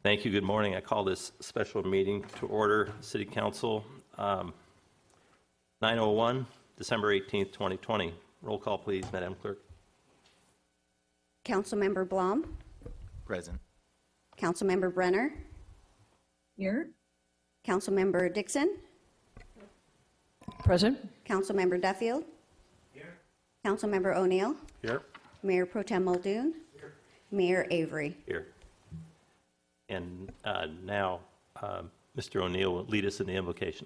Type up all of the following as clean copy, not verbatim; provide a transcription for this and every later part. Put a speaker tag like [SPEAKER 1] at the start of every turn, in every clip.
[SPEAKER 1] Thank you. Good morning. I call this special meeting to order. City Council, 9:01, December 18th, 2020. Roll call, please, Madam Clerk.
[SPEAKER 2] Councilmember Blom.
[SPEAKER 3] Present.
[SPEAKER 2] Councilmember Brenner.
[SPEAKER 4] Here.
[SPEAKER 2] Councilmember Dixon.
[SPEAKER 4] Present.
[SPEAKER 2] Councilmember Duffield.
[SPEAKER 3] Here.
[SPEAKER 2] Councilmember O'Neill.
[SPEAKER 1] Here.
[SPEAKER 2] Mayor Pro Tem Muldoon.
[SPEAKER 3] Here.
[SPEAKER 2] Mayor Avery.
[SPEAKER 1] Here. And now, Mr. O'Neill will lead us in the invocation.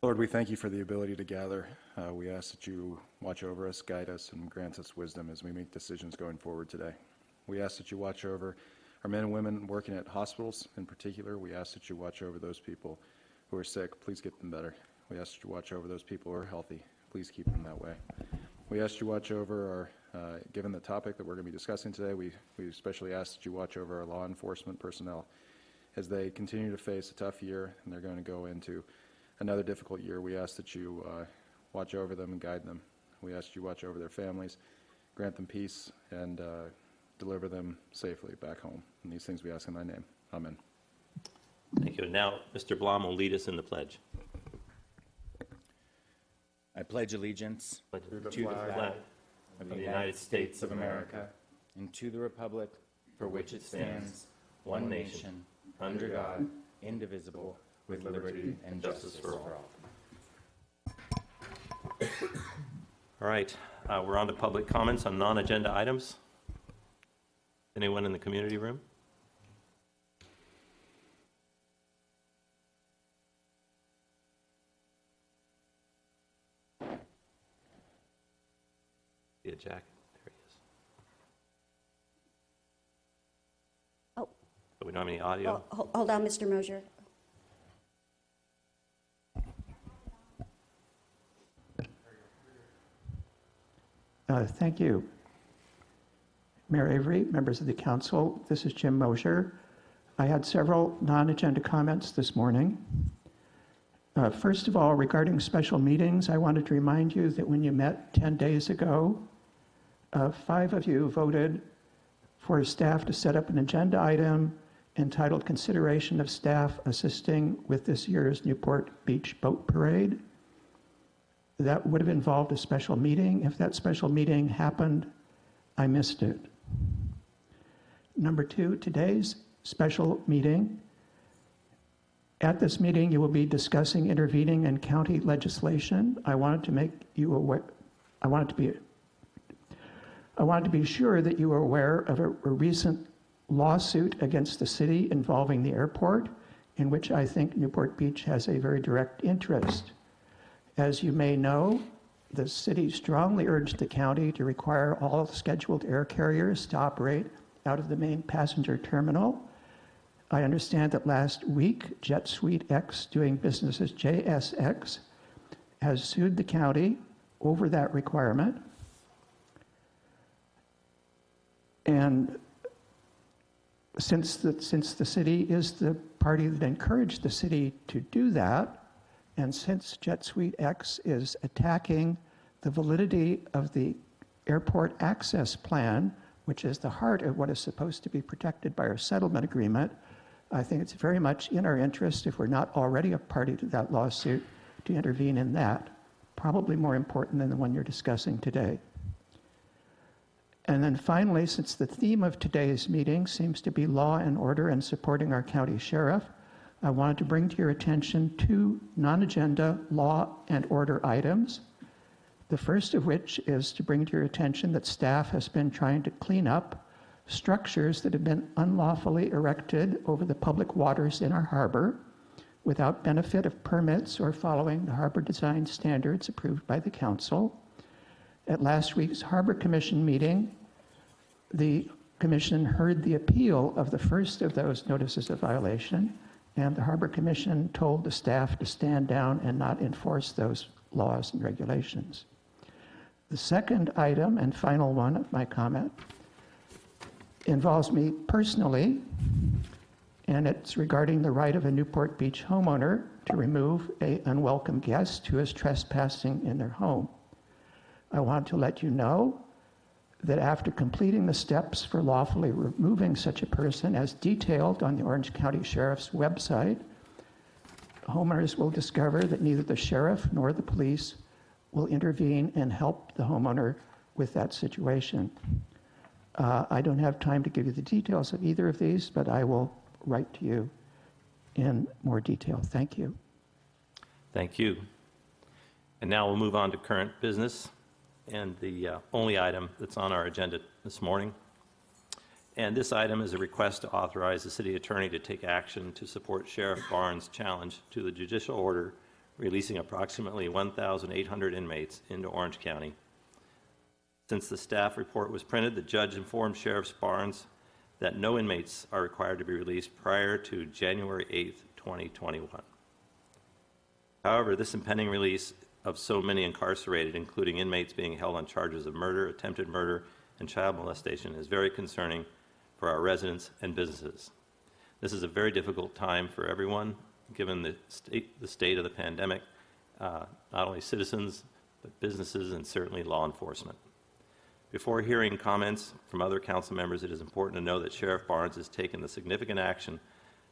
[SPEAKER 5] Lord, we thank you for the ability to gather. We ask that you watch over us, guide us, and grant us wisdom as we make decisions going forward today. We ask that you watch over our men and women working at hospitals in particular. We ask that you watch over those people who are sick. Please get them better. We ask that you watch over those people who are healthy. Please keep them that way. We ask you watch over our, given the topic that we're going to be discussing today, we especially ask that you watch over our law enforcement personnel as they continue to face a tough year and they're going to go into another difficult year. We ask that you watch over them and guide them. We ask you watch over their families, grant them peace, and deliver them safely back home. And these things we ask in thy name. Amen.
[SPEAKER 1] Thank you. And now, Mr. Blom will lead us in the pledge.
[SPEAKER 3] I pledge allegiance
[SPEAKER 1] To the flag
[SPEAKER 3] of the United States of America and to the republic for which it stands, one nation, under God, indivisible, with liberty and justice for all.
[SPEAKER 1] All right. We're on to public comments on non-agenda items. Anyone in the community room? Yeah, Jack. There he is.
[SPEAKER 2] Oh,
[SPEAKER 1] But we don't have any audio.
[SPEAKER 2] hold on, Mr. Mosier.
[SPEAKER 6] Thank you. Mayor Avery, members of the council, this is Jim Mosier. I had several non-agenda comments this morning. First of all, regarding special meetings, I wanted to remind you that when you met 10 days ago, 5 of you voted for staff to set up an agenda item entitled Consideration of Staff Assisting with this year's Newport Beach Boat Parade. That would have involved a special meeting. If that special meeting happened, I missed it. Number 2, today's special meeting. At this meeting, you will be discussing intervening in county legislation. I wanted to make you aware, I wanted to be sure that you were aware of a recent lawsuit against the city involving the airport, in which I think Newport Beach has a very direct interest. As you may know, the city strongly urged the county to require all scheduled air carriers to operate out of the main passenger terminal. I understand that last week, Jet Suite X, doing business as JSX, has sued the county over that requirement. And since the city is the party that encouraged the city to do that, and since Jet Suite X is attacking the validity of the airport access plan, which is the heart of what is supposed to be protected by our settlement agreement, I think it's very much in our interest, if we're not already a party to that lawsuit, to intervene in that, probably more important than the one you're discussing today. And then finally, since the theme of today's meeting seems to be law and order and supporting our county sheriff, I wanted to bring to your attention 2 non-agenda law and order items. The first of which is to bring to your attention that staff has been trying to clean up structures that have been unlawfully erected over the public waters in our harbor without benefit of permits or following the harbor design standards approved by the council. At last week's Harbor Commission meeting, the Commission heard the appeal of the first of those notices of violation, and the Harbor Commission told the staff to stand down and not enforce those laws and regulations. The second item and final one of my comment involves me personally, and it's regarding the right of a Newport Beach homeowner to remove an unwelcome guest who is trespassing in their home. I want to let you know that after completing the steps for lawfully removing such a person as detailed on the Orange County Sheriff's website, homeowners will discover that neither the sheriff nor the police will intervene and help the homeowner with that situation. I don't have time to give you the details of either of these, but I will write to you in more detail. Thank you.
[SPEAKER 1] Thank you. And now we'll move on to current business and the only item that's on our agenda this morning. And this item is a request to authorize the city attorney to take action to support Sheriff Barnes' challenge to the judicial order releasing approximately 1,800 inmates into Orange County. Since the staff report was printed, the judge informed Sheriff Barnes that no inmates are required to be released prior to January 8th, 2021. However, this impending release of so many incarcerated, including inmates being held on charges of murder, attempted murder, and child molestation, is very concerning for our residents and businesses. This is a very difficult time for everyone, given the state of the pandemic, not only citizens, but businesses and certainly law enforcement. Before hearing comments from other council members, it is important to know that Sheriff Barnes has taken the significant action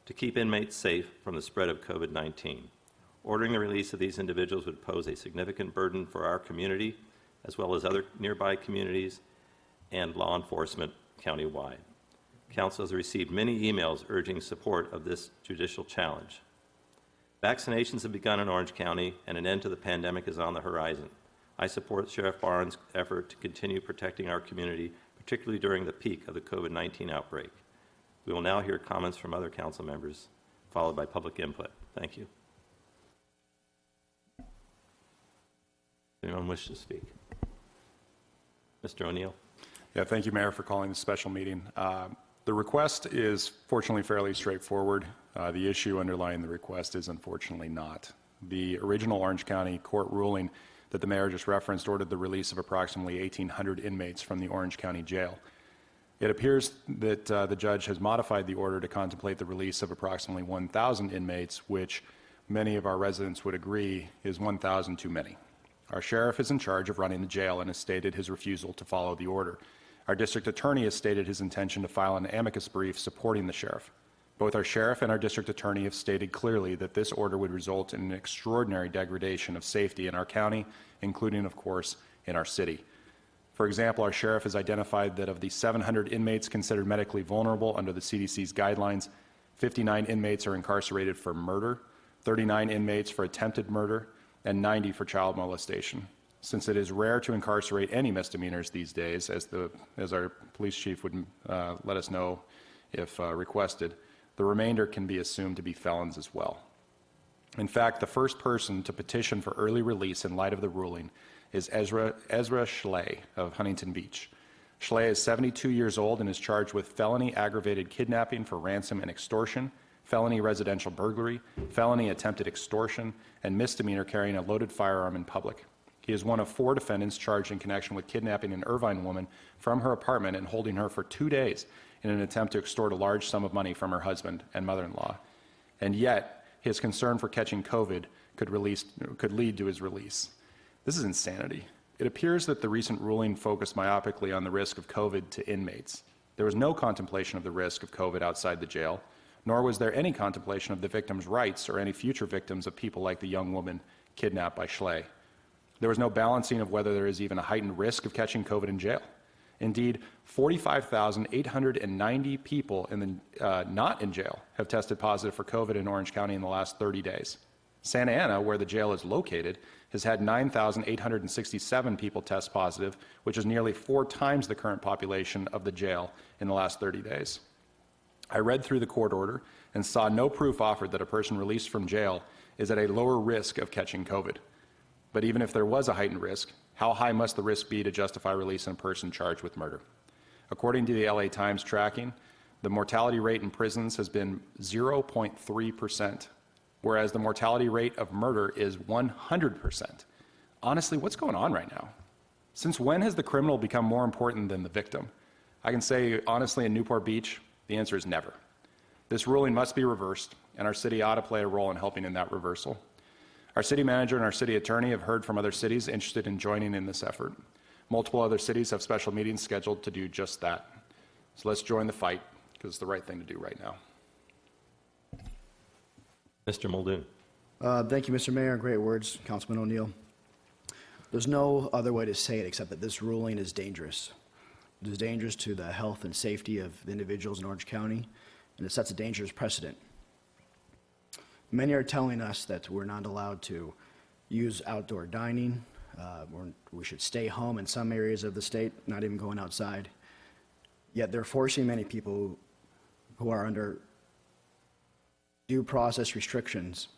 [SPEAKER 1] to keep inmates safe from the spread of COVID-19. Ordering the release of these individuals would pose a significant burden for our community, as well as other nearby communities and law enforcement countywide. Council has received many emails urging support of this judicial challenge. Vaccinations have begun in Orange County, and an end to the pandemic is on the horizon. I support Sheriff Barnes' effort to continue protecting our community, particularly during the peak of the COVID-19 outbreak. We will now hear comments from other council members, followed by public input. Thank you. Anyone wish to speak? Mr. O'Neill.
[SPEAKER 5] Yeah, thank you, Mayor, for calling this special meeting. The request is fortunately fairly straightforward. The issue underlying the request is unfortunately not. The original Orange County court ruling that the mayor just referenced ordered the release of approximately 1,800 inmates from the Orange County Jail. It appears that the judge has modified the order to contemplate the release of approximately 1,000 inmates, which many of our residents would agree is 1,000 too many. Our sheriff is in charge of running the jail and has stated his refusal to follow the order. Our district attorney has stated his intention to file an amicus brief supporting the sheriff. Both our sheriff and our district attorney have stated clearly that this order would result in an extraordinary degradation of safety in our county, including, of course, in our city. For example, our sheriff has identified that of the 700 inmates considered medically vulnerable under the CDC's guidelines, 59 inmates are incarcerated for murder, 39 inmates for attempted murder, and 90 for child molestation. Since it is rare to incarcerate any misdemeanors these days, as our police chief would let us know if requested, the remainder can be assumed to be felons as well. In fact, the first person to petition for early release in light of the ruling is Ezra Schley of Huntington Beach. Schley is 72 years old and is charged with felony aggravated kidnapping for ransom and extortion, felony residential burglary, felony attempted extortion, and misdemeanor carrying a loaded firearm in public. He is one of 4 defendants charged in connection with kidnapping an Irvine woman from her apartment and holding her for 2 days in an attempt to extort a large sum of money from her husband and mother-in-law. And yet, his concern for catching COVID could lead to his release. This is insanity. It appears that the recent ruling focused myopically on the risk of COVID to inmates. There was no contemplation of the risk of COVID outside the jail, nor was there any contemplation of the victim's rights or any future victims of people like the young woman kidnapped by Schley. There was no balancing of whether there is even a heightened risk of catching COVID in jail. Indeed, 45,890 people not in jail have tested positive for COVID in Orange County in the last 30 days. Santa Ana, where the jail is located, has had 9,867 people test positive, which is nearly 4 times the current population of the jail in the last 30 days. I read through the court order and saw no proof offered that a person released from jail is at a lower risk of catching COVID. But even if there was a heightened risk, how high must the risk be to justify releasing a person charged with murder? According to the LA Times tracking, the mortality rate in prisons has been 0.3%, whereas the mortality rate of murder is 100%. Honestly, what's going on right now? Since when has the criminal become more important than the victim? I can say honestly in Newport Beach, the answer is never. This ruling must be reversed, and our city ought to play a role in helping in that reversal. Our city manager and our city attorney have heard from other cities interested in joining in this effort. Multiple other cities have special meetings scheduled to do just that. So let's join the fight, because it's the right thing to do right now.
[SPEAKER 1] Mr. Muldoon.
[SPEAKER 7] Thank you, Mr. Mayor. Great words, Councilman O'Neill. There's no other way to say it except that this ruling is dangerous. It is dangerous to the health and safety of the individuals in Orange County, and it sets a dangerous precedent. Many are telling us that we're not allowed to use outdoor dining. We should stay home in some areas of the state, not even going outside. Yet they're forcing many people who are under due process restrictions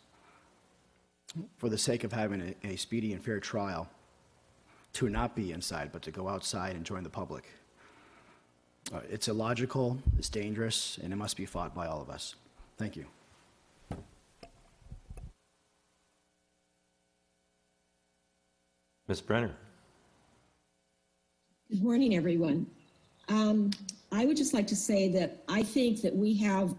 [SPEAKER 7] for the sake of having a speedy and fair trial to not be inside, but to go outside and join the public. It's illogical, it's dangerous, and it must be fought by all of us. Thank you.
[SPEAKER 1] Ms. Brenner.
[SPEAKER 4] Good morning, everyone. I would just like to say that I think that we have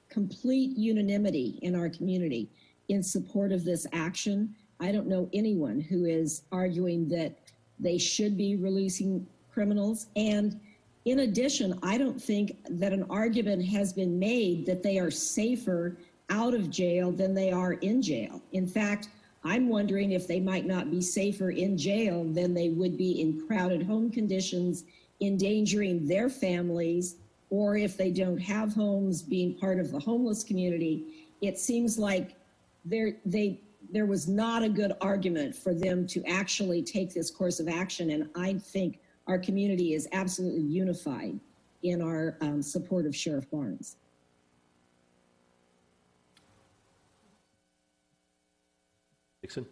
[SPEAKER 4] complete unanimity in our community in support of this action. I don't know anyone who is arguing that they should be releasing criminals. And in addition, I don't think that an argument has been made that they are safer out of jail than they are in jail. In fact, I'm wondering if they might not be safer in jail than they would be in crowded home conditions, endangering their families, or if they don't have homes, being part of the homeless community. It seems like there was not a good argument for them to actually take this course of action, and I think our community is absolutely unified in our support of Sheriff Barnes.
[SPEAKER 1] Dixon.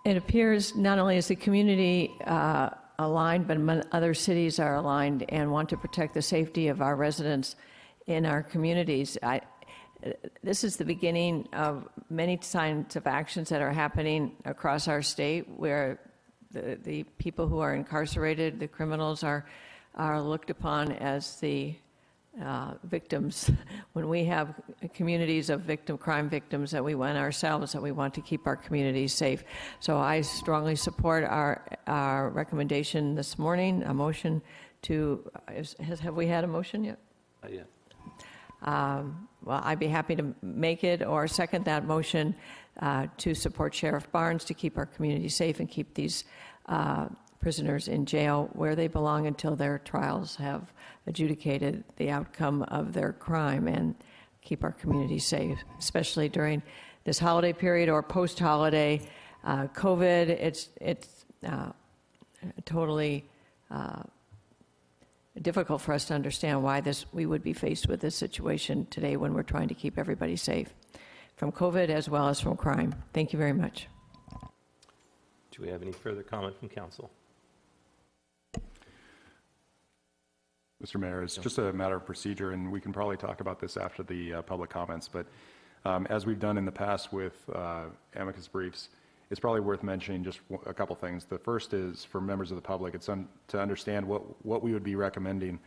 [SPEAKER 8] It appears not only is the community aligned, but other cities are aligned and want to protect the safety of our residents in our communities. This is the beginning of many kinds of actions that are happening across our state where the people who are incarcerated, the criminals, are looked upon as the victims. When we have communities of crime victims that we want ourselves, that we want to keep our communities safe. So I strongly support our recommendation this morning, a motion to, have we had a motion yet?
[SPEAKER 1] Yeah.
[SPEAKER 8] Well, I'd be happy to make it or second that motion to support Sheriff Barnes to keep our community safe and keep these prisoners in jail where they belong until their trials have adjudicated the outcome of their crime and keep our community safe, especially during this holiday period or post-holiday. COVID, it's totally difficult for us to understand why we would be faced with this situation today when we're trying to keep everybody safe from COVID as well as from crime. Thank you very much.
[SPEAKER 1] Do we have any further comment from council?
[SPEAKER 5] Mr. Mayor, it's just a matter of procedure, and we can probably talk about this after the public comments, but as we've done in the past with amicus briefs, it's probably worth mentioning just a couple things. The first is for members of the public, it's to understand what we would be recommending.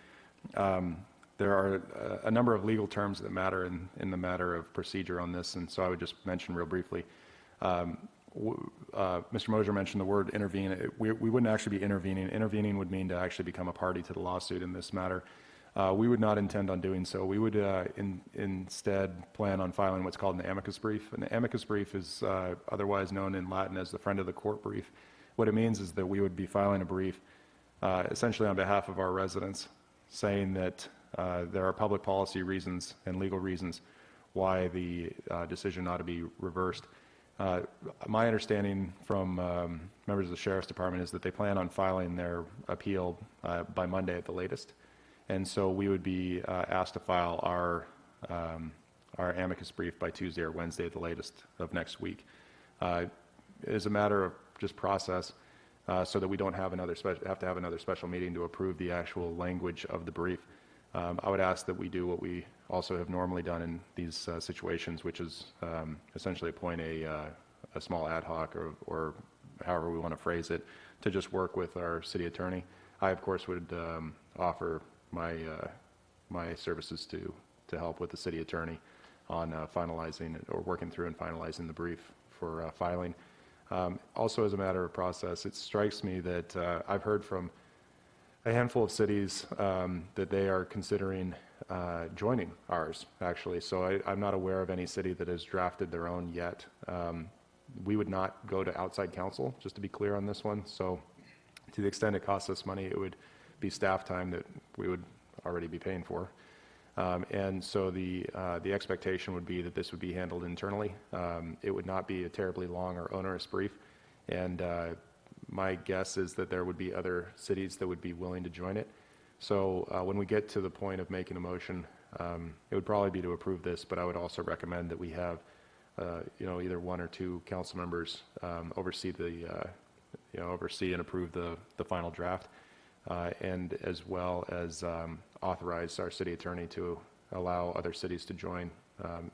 [SPEAKER 5] There are a number of legal terms that matter in the matter of procedure on this, and so I would just mention real briefly. Mr. Mosier mentioned the word intervene. We wouldn't actually be intervening. Intervening would mean to actually become a party to the lawsuit in this matter. We would not intend on doing so. We would instead plan on filing what's called an amicus brief. An amicus brief is otherwise known in Latin as the friend of the court brief. What it means is that we would be filing a brief essentially on behalf of our residents, saying that there are public policy reasons and legal reasons why the decision ought to be reversed. My understanding from members of the Sheriff's Department is that they plan on filing their appeal by Monday at the latest. And so we would be asked to file our amicus brief by Tuesday or Wednesday at the latest of next week. It is a matter of just process so that we don't have to have another special meeting to approve the actual language of the brief. I would ask that we do what we also have normally done in these situations, which is essentially appoint a small ad hoc or however we want to phrase it, to just work with our city attorney. I, of course, would offer my services to help with the city attorney on finalizing or working through and finalizing the brief for filing. Also, as a matter of process, it strikes me that I've heard from a handful of cities that they are considering joining ours, actually. So I'm not aware of any city that has drafted their own yet. We would not go to outside counsel, just to be clear on this one. So to the extent it costs us money, it would be staff time that we would already be paying for. And so the expectation would be that this would be handled internally. It would not be a terribly long or onerous brief. And my guess is that there would be other cities that would be willing to join it. So when we get to the point of making a motion, it would probably be to approve this, but I would also recommend that we have, either one or two council members oversee and approve the final draft, and as well as authorize our city attorney to allow other cities to join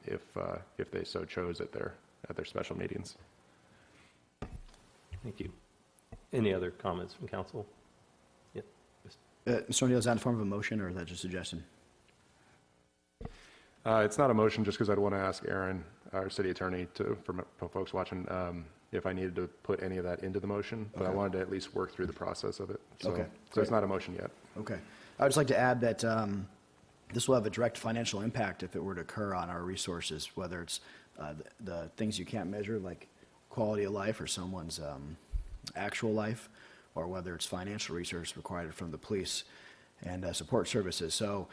[SPEAKER 5] if they so chose at their special meetings.
[SPEAKER 1] Thank you. Any other comments from council? Yep.
[SPEAKER 7] Mr. O'Neill, is that in the form of a motion, or is that just a suggestion?
[SPEAKER 5] It's not a motion, just because I'd want to ask Aaron, our city attorney, for folks watching, if I needed to put any of that into the motion, but I wanted to at least work through the process of it. So,
[SPEAKER 7] Okay,
[SPEAKER 5] so it's not a motion yet.
[SPEAKER 7] Okay. I would just like to add that this will have a direct financial impact if it were to occur on our resources, whether it's the things you can't measure, like quality of life or someone's actual life, or whether it's financial resources required from the police and support services. So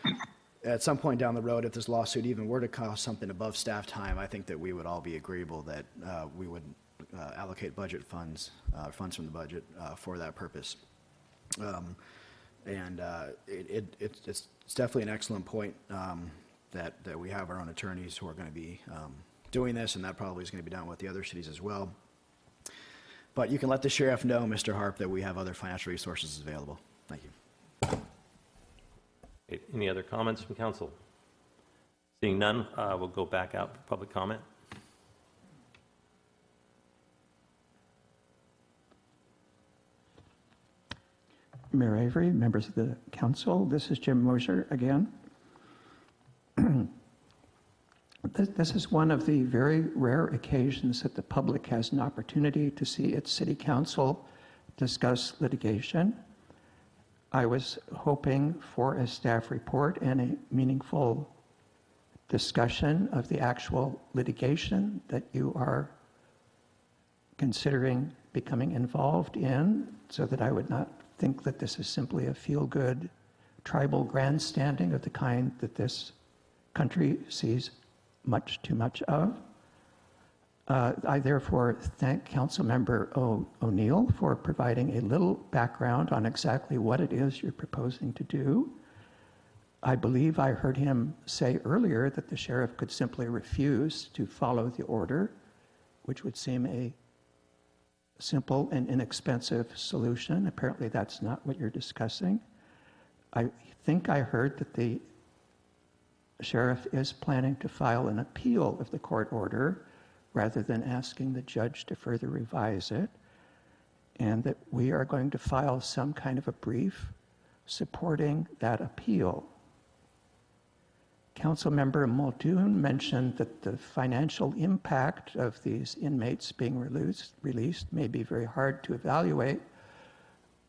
[SPEAKER 7] at some point down the road, if this lawsuit even were to cost something above staff time, I think that we would all be agreeable that we would allocate budget funds from the budget for that purpose. It's definitely an excellent point that we have our own attorneys who are going to be doing this, and that probably is going to be done with the other cities as well. But you can let the sheriff know, Mr. Harp, that we have other financial resources available. Thank you.
[SPEAKER 1] Okay, any other comments from council? Seeing none, we'll go back out for public comment.
[SPEAKER 6] Mayor Avery, members of the council, this is Jim Mosier again. This is one of the very rare occasions that the public has an opportunity to see its city council discuss litigation. I was hoping for a staff report and a meaningful discussion of the actual litigation that you are considering becoming involved in, so that I would not think that this is simply a feel-good tribal grandstanding of the kind that this country sees much too much of. I therefore thank Councilmember O'Neill for providing a little background on exactly what it is you're proposing to do. I believe I heard him say earlier that the sheriff could simply refuse to follow the order, which would seem a simple and inexpensive solution. Apparently that's not what you're discussing. I think I heard that the sheriff is planning to file an appeal of the court order rather than asking the judge to further revise it, and that we are going to file some kind of a brief supporting that appeal. Councilmember Muldoon mentioned that the financial impact of these inmates being released may be very hard to evaluate.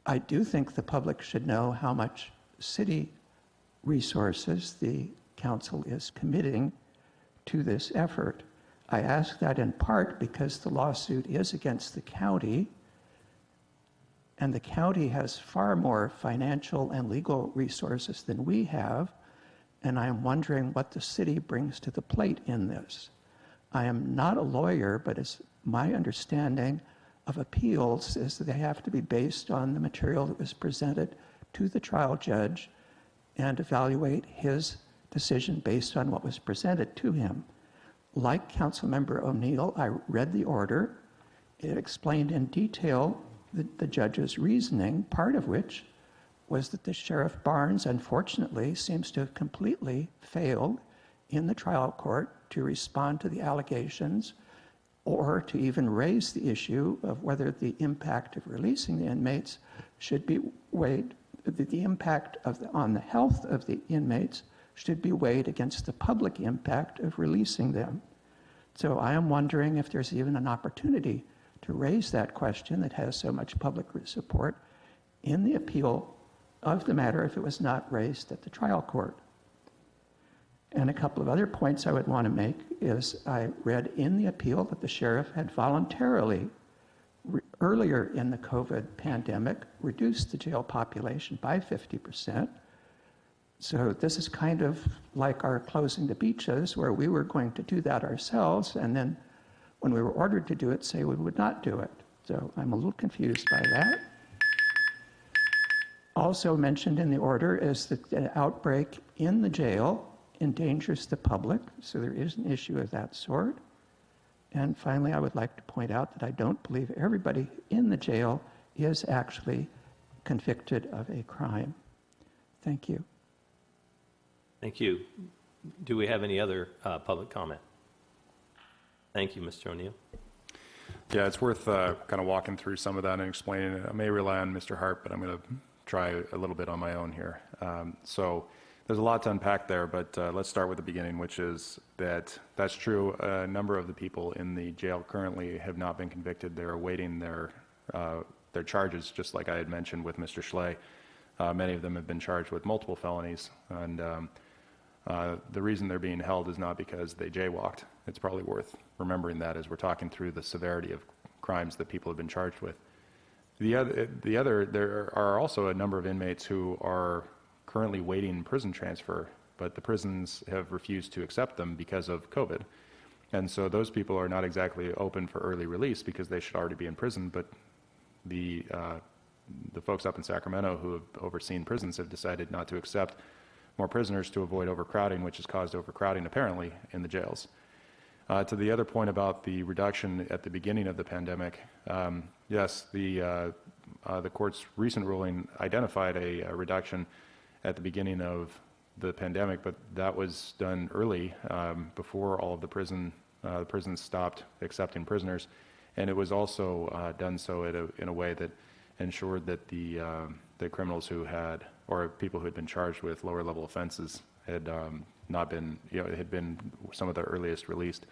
[SPEAKER 6] I do think the public should know how much city resources the council is committing to this effort. I ask that in part because the lawsuit is against the county, and the county has far more financial and legal resources than we have, and I am wondering what the city brings to the plate in this. I am not a lawyer, but it's my understanding of appeals is that they have to be based on the material that was presented to the trial judge and evaluate his decision based on what was presented to him. Like Councilmember O'Neill, I read the order. It explained in detail the judge's reasoning, part of which was that the Sheriff Barnes, unfortunately, seems to have completely failed in the trial court to respond to the allegations or to even raise the issue of whether the impact of releasing the inmates should be weighed, the impact on the health of the inmates should be weighed against the public impact of releasing them. So I am wondering if there's even an opportunity to raise that question that has so much public support in the appeal of the matter if it was not raised at the trial court. And a couple of other points I would want to make is I read in the appeal that the sheriff had voluntarily, earlier in the COVID pandemic, reduced the jail population by 50%. So this is kind of like our closing the beaches, where we were going to do that ourselves, and then when we were ordered to do it, say we would not do it. So I'm a little confused by that. Also mentioned in the order is that an outbreak in the jail endangers the public, so there is an issue of that sort. And finally, I would like to point out that I don't believe everybody in the jail is actually convicted of a crime. Thank you.
[SPEAKER 1] Thank you. Do we have any other public comment? Thank you, Mr. O'Neill.
[SPEAKER 5] Yeah, it's worth kind of walking through some of that and explaining it. I may rely on Mr. Hart, but I'm going to try a little bit on my own here. So there's a lot to unpack there, but let's start with the beginning, which is that that's true. A number of the people in the jail currently have not been convicted. They're awaiting their charges, just like I had mentioned with Mr. Schley. Many of them have been charged with multiple felonies, and the reason they're being held is not because they jaywalked. It's probably worth remembering that as we're talking through the severity of crimes that people have been charged with. There are also a number of inmates who are currently waiting prison transfer, but the prisons have refused to accept them because of COVID. And so those people are not exactly open for early release because they should already be in prison, but the folks up in Sacramento who have overseen prisons have decided not to accept more prisoners to avoid overcrowding, which has caused overcrowding apparently in the jails. To the other point about the reduction at the beginning of the pandemic, yes, the court's recent ruling identified a reduction at the beginning of the pandemic, but that was done early, before all of the prisons stopped accepting prisoners, and it was also done so in a way that ensured that the criminals who had, or people who had been charged with lower level offenses had not been, had been some of the earliest released.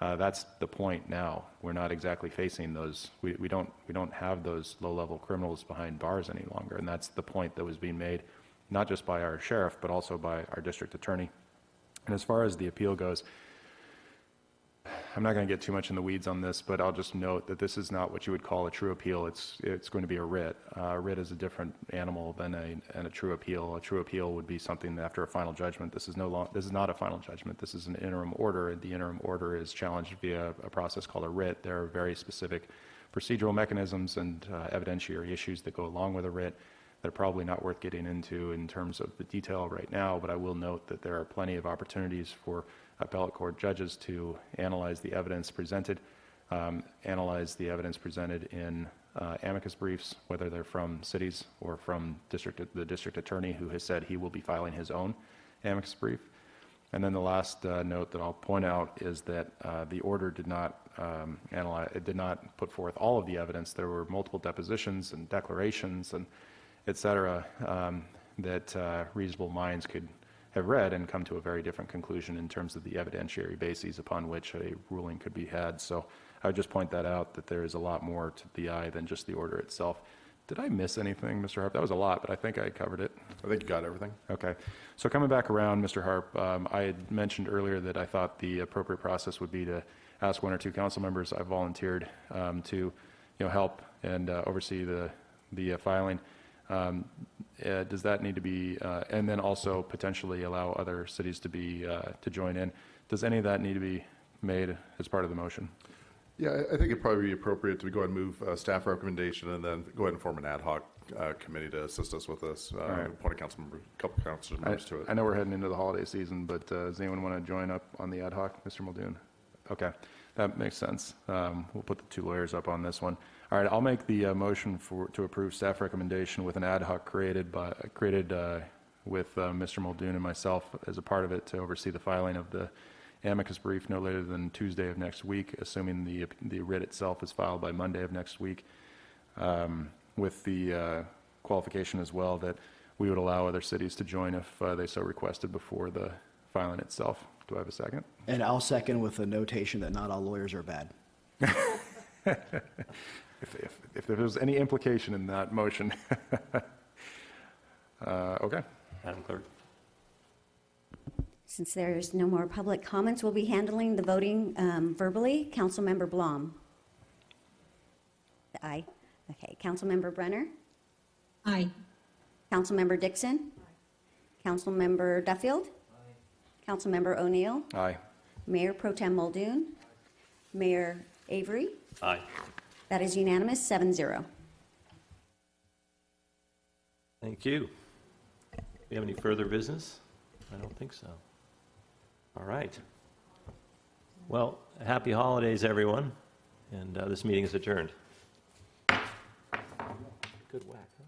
[SPEAKER 5] That's the point now. We're not exactly facing those. We don't have those low level criminals behind bars any longer, and that's the point that was being made, not just by our sheriff, but also by our district attorney. And as far as the appeal goes, I'm not going to get too much in the weeds on this, but I'll just note that this is not what you would call a true appeal. It's going to be a writ. A writ is a different animal than a true appeal. A true appeal would be something after a final judgment. This is not a final judgment. This is an interim order, and the interim order is challenged via a process called a writ. There are very specific procedural mechanisms and evidentiary issues that go along with a writ that are probably not worth getting into in terms of the detail right now, but I will note that there are plenty of opportunities for appellate court judges to analyze the evidence presented, analyze the evidence presented in amicus briefs, whether they're from cities or from the district attorney who has said he will be filing his own amicus brief. And then the last note that I'll point out is that the order did not did not put forth all of the evidence. There were multiple depositions and declarations and et cetera, that reasonable minds could have read and come to a very different conclusion in terms of the evidentiary bases upon which a ruling could be had. So I would just point that out, that there is a lot more to the eye than just the order itself. Did I miss anything, Mr. Harp? That was a lot, but I think I covered it.
[SPEAKER 9] I think you got everything.
[SPEAKER 5] Okay. So coming back around, Mr. Harp, I had mentioned earlier that I thought the appropriate process would be to ask one or two council members. I volunteered to help and oversee the filing. Does that need to be, and then also potentially allow other cities to join in? Does any of that need to be made as part of the motion?
[SPEAKER 9] Yeah, I think it'd probably be appropriate to go ahead and move staff recommendation and then go ahead and form an ad hoc committee to assist us with this.
[SPEAKER 5] Right.
[SPEAKER 9] Appoint a couple council members to it.
[SPEAKER 5] I know we're heading into the holiday season, but does anyone want to join up on the ad hoc? Mr. Muldoon? Okay, that makes sense. We'll put the two lawyers up on this one. All right, I'll make the motion to approve staff recommendation with an ad hoc created with Mr. Muldoon and myself as a part of it to oversee the filing of the amicus brief no later than Tuesday of next week, assuming the writ itself is filed by Monday of next week, with the qualification as well that we would allow other cities to join if they so requested before the filing itself. Do I have a second?
[SPEAKER 7] And I'll second with a notation that not all lawyers are bad.
[SPEAKER 5] If there's any implication in that motion. Okay.
[SPEAKER 1] Madam Clerk.
[SPEAKER 2] Since there's no more public comments, we'll be handling the voting verbally. Councilmember Blom. Aye. Okay. Councilmember Brenner.
[SPEAKER 4] Aye.
[SPEAKER 2] Councilmember Dixon. Councilmember Duffield. Councilmember O'Neill.
[SPEAKER 5] Aye.
[SPEAKER 2] Mayor Pro Tem Muldoon. Mayor Avery.
[SPEAKER 1] Aye.
[SPEAKER 2] That is unanimous, 7-0.
[SPEAKER 1] Thank you. Do we have any further business? I don't think so. All right. Well, happy holidays, everyone. And this meeting is adjourned. Good whack, huh?